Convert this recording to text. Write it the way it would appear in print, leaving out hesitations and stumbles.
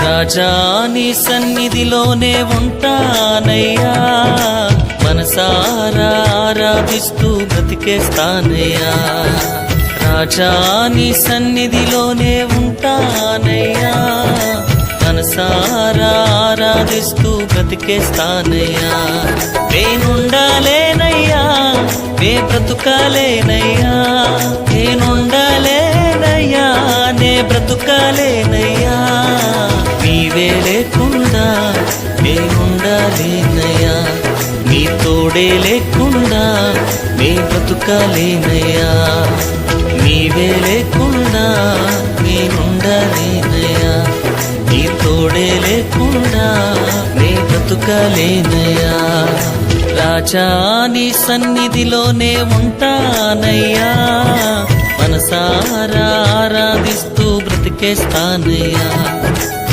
రాజా నీ సన్నిధిలోనే ఉంటానయ్యా, మనసారా ఆరాధిస్తూ బ్రతికేస్తానయ్యా. రాజా నీ సన్నిధిలోనే ఉంటానయ్యా, మనసారా ఆరాధిస్తూ బ్రతికేస్తానయ్యా. నేనుండాలేనయ్యా, నే బ్రతుకాలేనయ్యా, నేనుండాలేనయ్యా, నే బ్రతుకాలేనయ్యా. నీవే లేకుండా నేనుండాలేనయ్యా, నీ తోడే లేకుండా నే బ్రతుకాలేనయ్యా. నీవే లేకుండా నేనుండాలేనయ్యా, నీ తోడే లేకుండా నే బ్రతుకాలేనయ్యా. రాజా నీ సన్నిధిలోనే ఉంటానయ్యా, మనసారా ఆరాధిస్తూ బ్రతికేస్తానయ్యా.